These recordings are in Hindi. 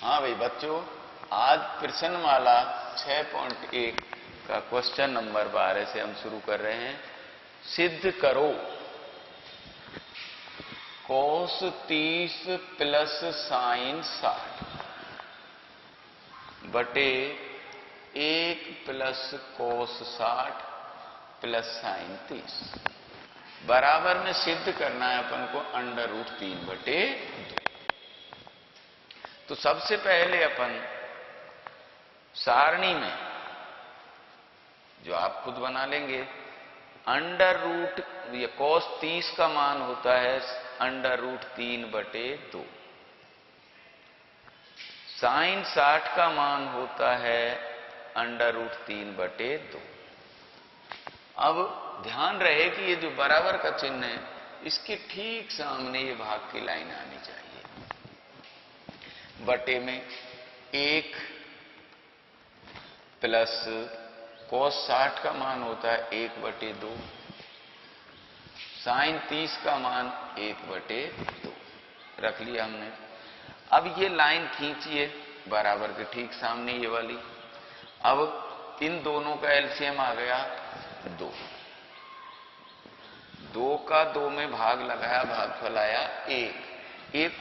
हाँ भाई बच्चों, आज प्रश्नमाला 6.1 का क्वेश्चन नंबर 12 से हम शुरू कर रहे हैं। सिद्ध करो cos 30 प्लस साइन 60 बटे 1 प्लस cos 60 प्लस साइन 30 बराबर में सिद्ध करना है अपन को √3 बटे 2। तो सबसे पहले अपन सारणी में जो आप खुद बना लेंगे, ये cos 30 का मान होता है √3 बटे 2, साइन 60 का मान होता है √3 बटे 2। अब ध्यान रहे कि ये जो बराबर का चिन्ह है, इसके ठीक सामने ये भाग की लाइन आनी चाहिए। बटे में 1 प्लस cos 60 का मान होता है 1 बटे 2, साइन 30 का मान 1 बटे 2 रख लिया हमने। अब ये लाइन खींचिए बराबर के ठीक सामने ये वाली। अब इन दोनों का एलसीएम आ गया 2, 2 का 2 में भाग लगाया, भागफल आया 1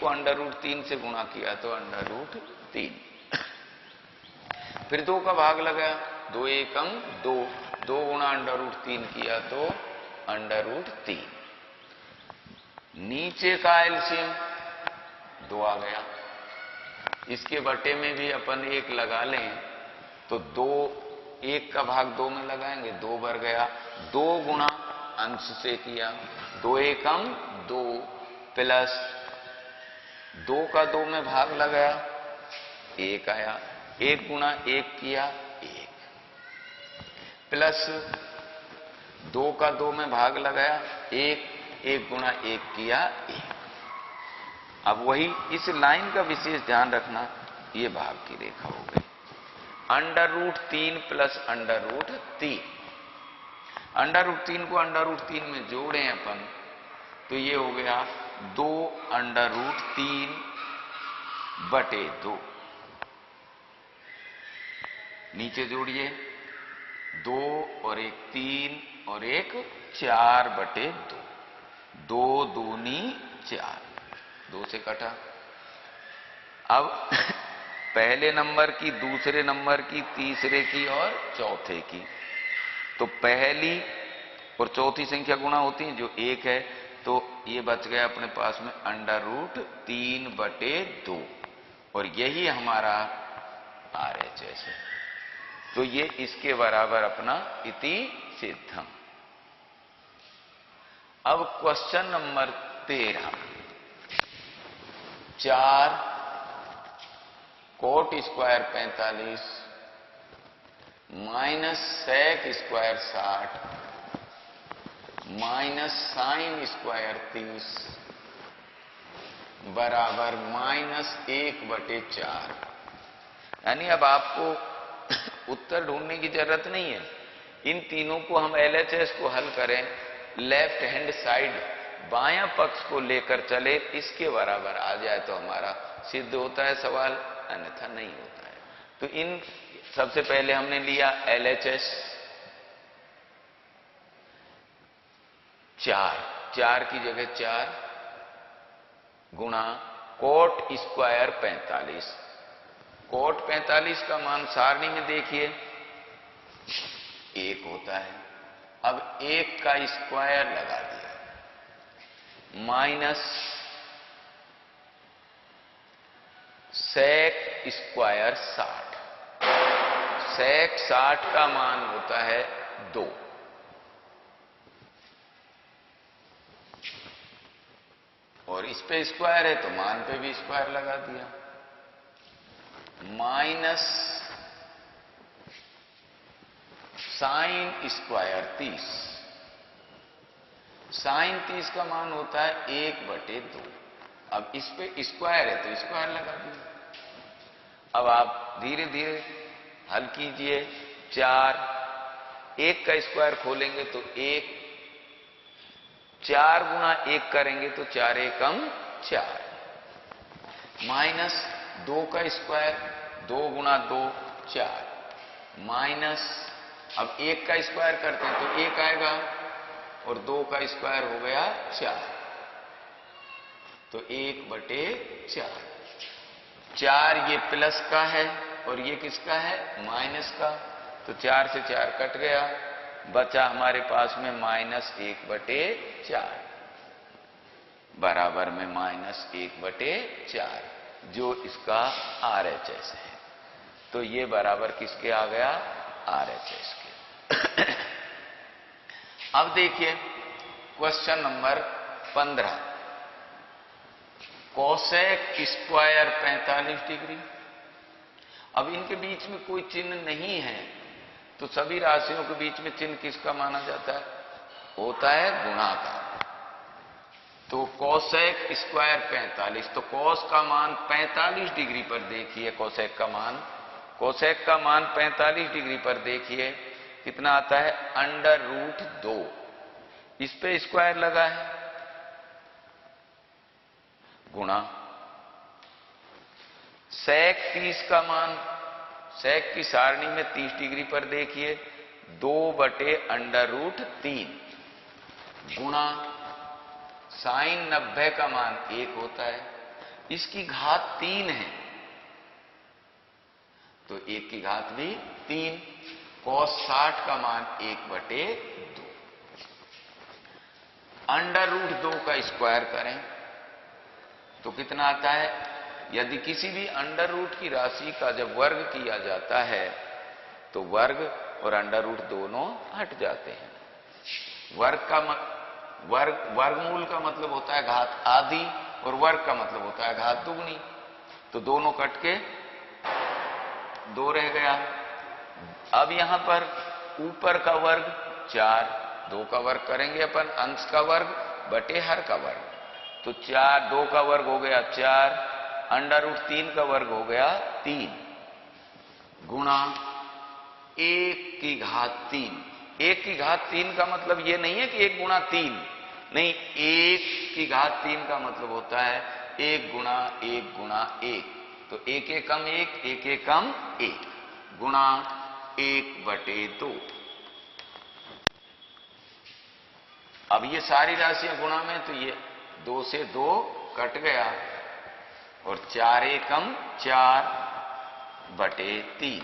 को √3 से गुणा किया तो √3, फिर 2 का भाग लगाया, 2 एकम 2, 2 गुणा √3 किया तो √3। नीचे का एलसीएम 2 आ गया, इसके बटे में भी अपन 1 लगा लें तो 2, 1 का भाग 2 में लगाएंगे, 2 बढ़ गया, 2 गुणा अंश से किया, 2 एकम 2 प्लस 2 का 2 में भाग लगाया 1 आया, 1 गुणा 1 किया 1 प्लस 2 का 2 में भाग लगाया 1, 1 गुणा 1 किया 1। अब वही इस लाइन का विशेष ध्यान रखना, ये भाग की रेखा हो गई √3 प्लस √3। √3 को √3 में जोड़ें अपन तो ये हो गया 2 √3 बटे 2। नीचे जोड़िए 2 और 1 3 और 1 4 बटे 2, 2 दूनी 4, 2 से कटा। अब पहले नंबर की, दूसरे नंबर की, तीसरे की और चौथे की, तो पहली और चौथी संख्या गुणा होती है जो 1 है, तो ये बच गया अपने पास में √3 बटे 2 और यही हमारा RHS है। तो ये इसके बराबर अपना इति सिद्धम। अब question number 13, 4 cot square 45 minus sec square 60 minus sine square 30 बराबर -1 बटे 4। यानी अब आपको उत्तर ढूंढने की जरूरत नहीं है, इन तीनों को हम LHS को हल करें, लेफ्ट हैंड साइड बायां पक्ष को लेकर चले, इसके बराबर आ जाए तो हमारा सिद्ध होता है सवाल, अन्यथा नहीं होता है। तो इन सबसे पहले हमने लिया LHS 4 की जगह 4 गुणा cot स्क्वायर 45। cot 45 का मान सारणी में देखिए 1 होता है। अब 1 का स्क्वायर लगा दिया, माइनस sec स्क्वायर 60, sec 60 का मान होता है 2, और इस पे स्क्वायर है तो मान पे भी स्क्वायर लगा दिया, माइनस साइन स्क्वायर 30, साइन 30 का मान होता है 1 बटे 2। अब इस पे स्क्वायर है तो स्क्वायर लगा दिया। अब आप धीरे धीरे हल कीजिए, 4, 1 का स्क्वायर खोलेंगे तो 1, 4 गुणा 1 करेंगे तो 4 एकम 4, माइनस 2 का स्क्वायर, 2 गुणा 2 4, माइनस, अब 1 का स्क्वायर करते हैं तो 1 आएगा और 2 का स्क्वायर हो गया 4, तो 1/4। 4 ये प्लस का है और ये किसका है, माइनस का, तो 4 से 4 कट गया, बचा हमारे पास में -1/4 बराबर में -1/4, जो इसका RHS है। तो ये बराबर किसके आ गया, RHS के। अब देखिए question number 15, cosec square 45 degree. अब इनके बीच में कोई चिन्ह नहीं है, तो सभी राशियों के बीच में चिन्ह किसका माना जाता है, होता है गुणा का। तो कोसेक स्क्वायर 45, तो कोस का मान 45 डिग्री पर देखिए, कोसेक का मान 45 डिग्री पर देखिए कितना आता है, √2। इस पे स्क्वायर लगा है, गुणा सेक 30 का मान, सेक की सारणी में 30 डिग्री पर देखिए 2/√3, गुणा साइन 90 का मान 1 होता है, इसकी घात 3 है, तो 1 की घात भी 3, cos 60 का मान 1/2। √2 का स्क्वायर करें तो कितना आता है, यदि किसी भी अंडर रूट की राशि का जब वर्ग किया जाता है तो वर्ग और अंडर रूट दोनों हट जाते हैं। वर्गमूल का मतलब होता है घात आधी और वर्ग का मतलब होता है घात दुगनी, तो दोनों कट के 2 रह गया। अब यहां पर ऊपर का वर्ग 4, 2 का वर्ग करेंगे अपन, अंश का वर्ग बटे हर का वर्ग, तो 4, 2 का वर्ग हो गया 4, √3 का वर्ग हो गया 3, गुणा 1 की घात 3। 1 की घात 3 का मतलब ये नहीं है कि 1 गुणा 3, नहीं, 1 की घात 3 का मतलब होता है 1 गुणा 1 गुणा 1, तो 1 एकम 1, 1 एकम 1, गुणा 1/2। अब ये सारी राशियां गुणा में, तो ये 2 से 2 कट गया और 4 एकम 4/3,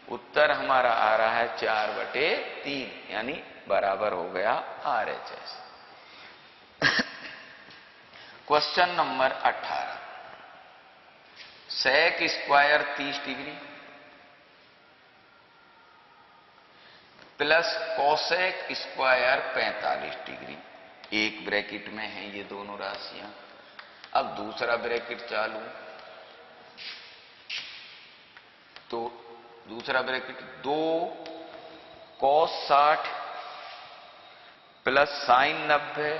उत्तर हमारा आ रहा है 4/3, यानी बराबर हो गया RHS। Question number 18, sec square 30 degree plus cosec square 45 degree, एक ब्रैकेट में है ये दोनों राशियां। अब दूसरा ब्रैकेट चालू, तो दूसरा bracket 2 cos 60 plus sign 90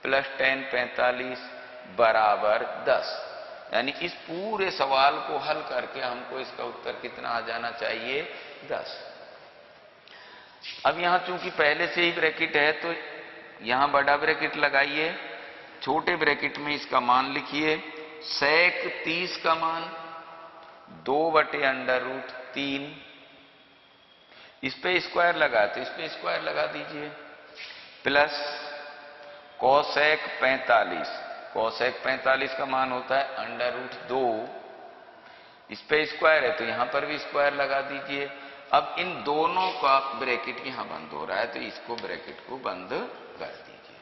plus tan 45 बराबर 10, यानी इस पूरे सवाल को हल करके हमको इसका उत्तर कितना आ जाना चाहिए, 10। अब यहां चूंकि पहले से ही ब्रैकेट है तो यहां बड़ा ब्रैकेट लगाइए, छोटे ब्रैकेट में इसका मान लिखिए, सेक 30 का मान 2/√3, इस पे स्क्वायर लगा तो इस पे स्क्वायर लगा दीजिए, प्लस कोसेक 45, कोसेक 45 का मान होता है √2, इस पे स्क्वायर है तो यहां पर भी स्क्वायर लगा दीजिए। अब इन दोनों का ब्रैकेट यहां बंद हो रहा है तो इसको ब्रैकेट को बंद कर दीजिए।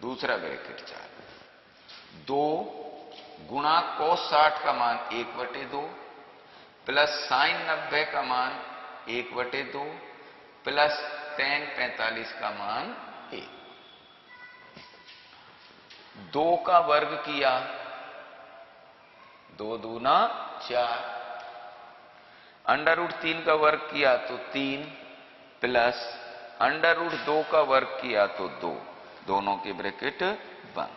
दूसरा ब्रैकेट चालू, 2 गुणा cos 60 का मान 1/2 प्लस साइन 90 का मान 1/2 प्लस tan 45 का मान 1, 2 का वर्ग किया, 2 दूना 4, √3 का वर्ग किया तो 3 प्लस √2 का वर्ग किया तो 2, दोनों के ब्रैकेट बंद।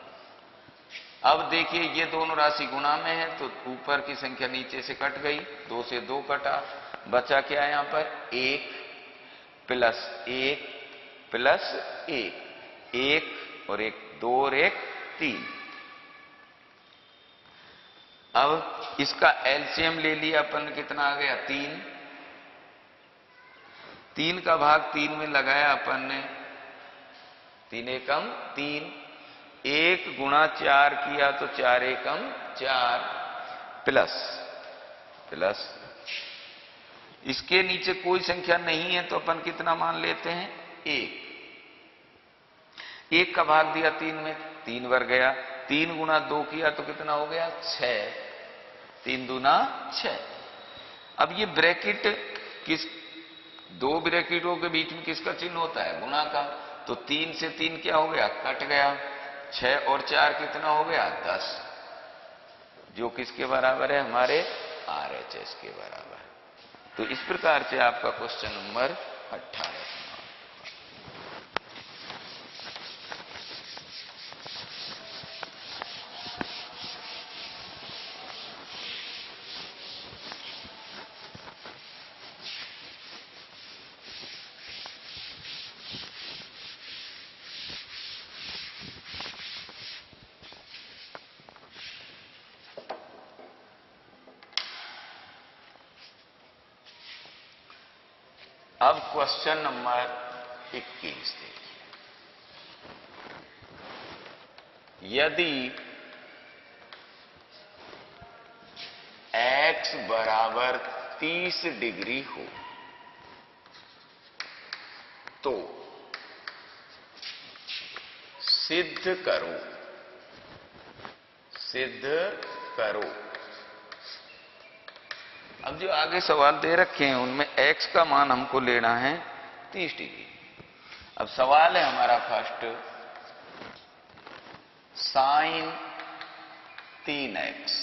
अब देखिए ये दोनों राशि गुणा में है तो ऊपर की संख्या नीचे से कट गई, 2 से 2 कटा, बचा क्या यहां पर 1 प्लस 1 प्लस 1, 1 और 1 2 और 1 3, अब इसका एलसीएम ले लिया अपन, कितना आ गया 3। 3 का भाग 3 में लगाया अपन ने, 3 एकम 3, 1 गुणा 4 किया तो 4 एकम 4 प्लस प्लस, इसके नीचे कोई संख्या नहीं है तो अपन कितना मान लेते हैं 1। 1 का भाग दिया 3 में, 3 बार गया, 3 गुणा 2 किया तो कितना हो गया 6, 3 दूना 6। अब ये ब्रैकेट किस, 2 ब्रैकेटों के बीच में किसका चिन्ह होता है, गुणा का, तो 3 से 3 क्या हो गया, कट गया, 6 और 4 कितना हो गया 10, जो किसके बराबर है, हमारे RHS के बराबर। तो इस प्रकार से आपका क्वेश्चन नंबर 18। अब क्वेश्चन नंबर 21 देखिए, यदि x बराबर 30 डिग्री हो तो सिद्ध करो, सिद्ध करो। अब जो आगे सवाल दे रखे हैं उनमें x का मान हमको लेना है 30 डिग्री। अब सवाल है हमारा फर्स्ट, साइन 3x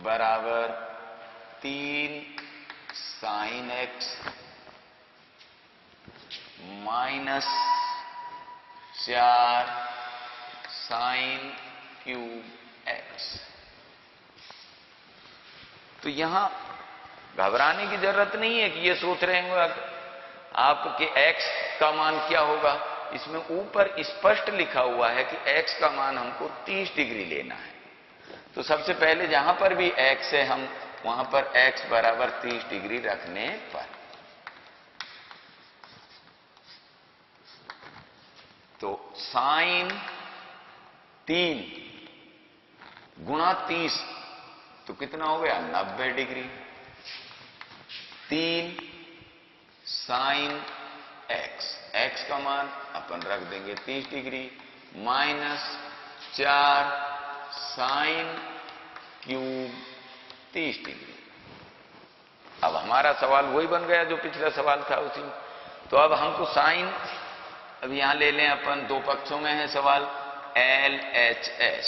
बराबर 3 sine x minus 4 sine cube x। तो यहां घबराने की जरूरत नहीं है कि ये सोच रहे होंगे आपके x का मान क्या होगा। इसमें ऊपर स्पष्ट लिखा हुआ है कि x का मान हमको 30 डिग्री लेना है। तो सबसे पहले जहां पर भी x है हम वहां पर x बराबर 30 डिग्री रखने पर, तो साइन 3 गुणा 30 तो कितना हो गया 90 डिग्री। 3 साइन x, x का मान अपन रख देंगे 30 degree, minus 4 sine cube 30 degree. अब हमारा सवाल वही बन गया जो पिछला सवाल था उसी में। तो अब हमको साइन, अब यहां ले लें अपन, दो पक्षों में है सवाल, LHS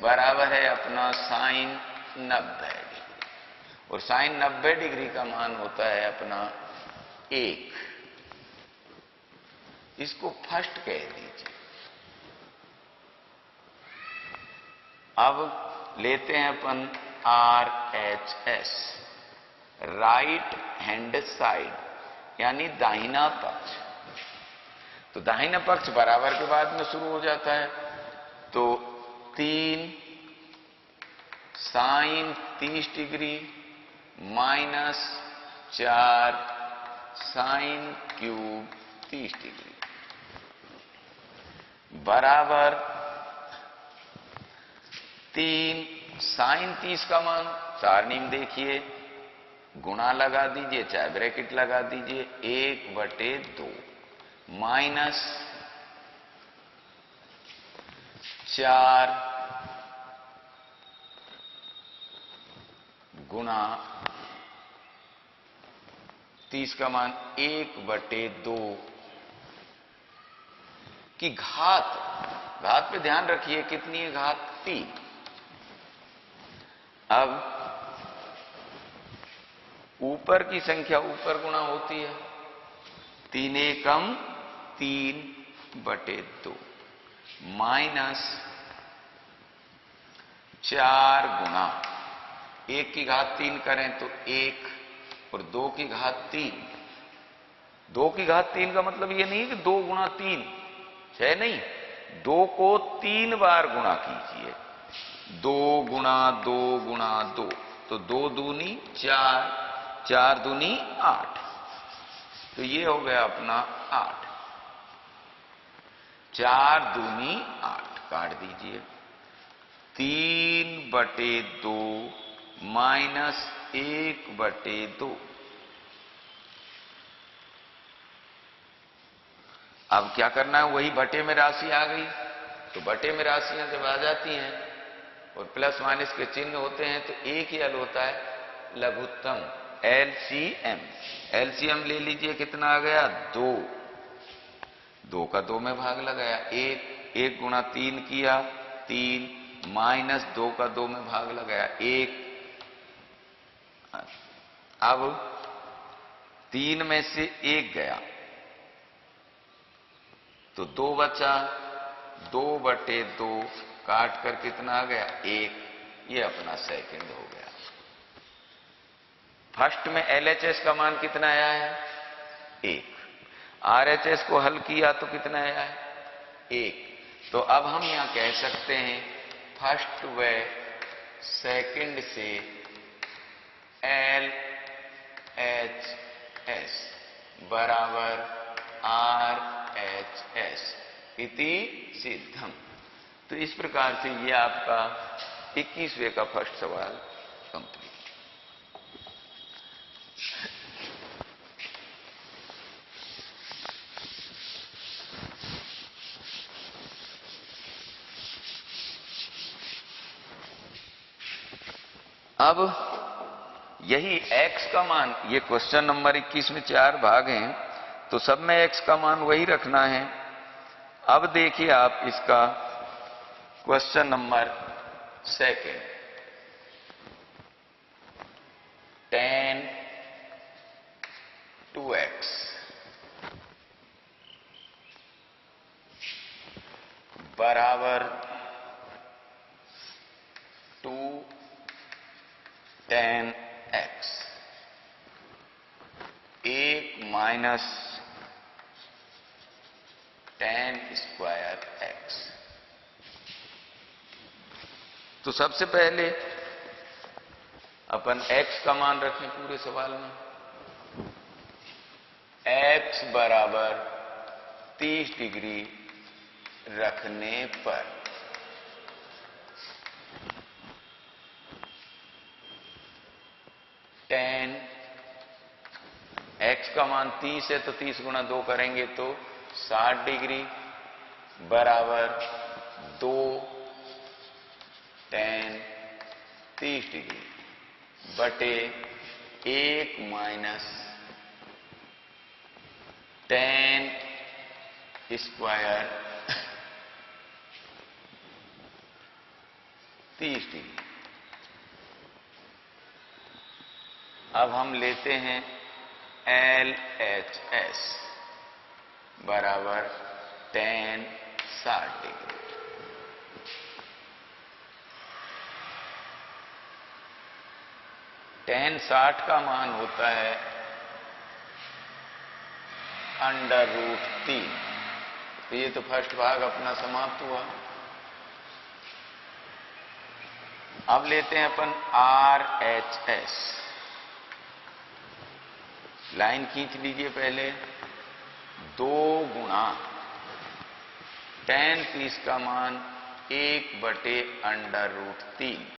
बराबर है अपना साइन 90 डिग्री, और साइन 90 डिग्री का मान होता है अपना 1। इसको फर्स्ट कह दीजिए। अब लेते हैं अपन RHS, राइट हैंड साइड यानी दाहिना पक्ष। तो दाहिना पक्ष बराबर के बाद में शुरू हो जाता है, तो 3 sine 30 degree minus 4 sine cube 30 degree बराबर 3 साइन 30 का मान सारणी में देखिए, गुणा लगा दीजिए चाहे ब्रैकेट लगा दीजिए, 1/2 माइनस 4 गुणा 30 का मान 1/2 की घात पे ध्यान रखिए कितनी है घात 3। अब ऊपर की संख्या ऊपर गुणा होती है, 3 एकम 3/2 माइनस 4 गुणा 1 की घात 3 करें तो 1 और 2 की घात 3। 2 की घात 3 का मतलब ये नहीं कि 2 गुणा 3 6 नहीं, 2 को 3 बार गुणा कीजिए। 2 गुणा 2 गुणा 2, तो 2 दूनी 4, 4 दूनी 8, तो ये हो गया अपना 8। 4 दूनी 8 काट दीजिए। 3/2 माइनस 1/2। अब क्या करना है, वही बटे में राशि आ गई, तो बटे में राशियां जब आ जाती हैं और प्लस माइनस के चिन्ह होते हैं तो एक ही हल होता है लघुत्तम, एलसीएम। एलसीएम ले लीजिए, कितना आ गया 2, 2 का 2 में भाग लगाया, 1 गुणा 3 किया 3, माइनस 2 का 2 में भाग लगाया 1। अब 3 में से 1 गया तो 2 बचा, 2/2 काट कर कितना आ गया 1, ये अपना सेकंड हो गया। फर्स्ट में एलएचएस का मान कितना आया है 1, आरएचएस को हल किया तो कितना आया है 1। तो अब हम यहां कह सकते हैं फर्स्ट व सेकंड से एलएचएस बराबर आरएचएस इति सिद्धम। तो इस प्रकार से ये आपका 21वें का फर्स्ट सवाल कंप्लीट। अब यही x का मान, ये क्वेश्चन नंबर 21 में 4 भाग हैं, तो सब में x का मान वही रखना है। अब देखिए आप इसका क्वेश्चन नंबर 2, tan 2x बराबर 2 tan x, 1 minus tan square x। तो सबसे पहले अपन x का मान रखें पूरे सवाल में। x बराबर 30 डिग्री रखने पर tan x का मान 30 है, तो 30 गुणा 2 करेंगे तो 60 डिग्री बराबर 2 tan 30 डिग्री बटे 1 माइनस tan स्क्वायर 30 डिग्री। अब हम लेते हैं LHS बराबर tan 60 डिग्री। tan 60 का मान होता है √3। तो ये तो फर्स्ट भाग अपना समाप्त हुआ। अब लेते हैं अपन RHS। लाइन खींच लीजिए पहले। 2 गुणा tan 30 का मान 1/√3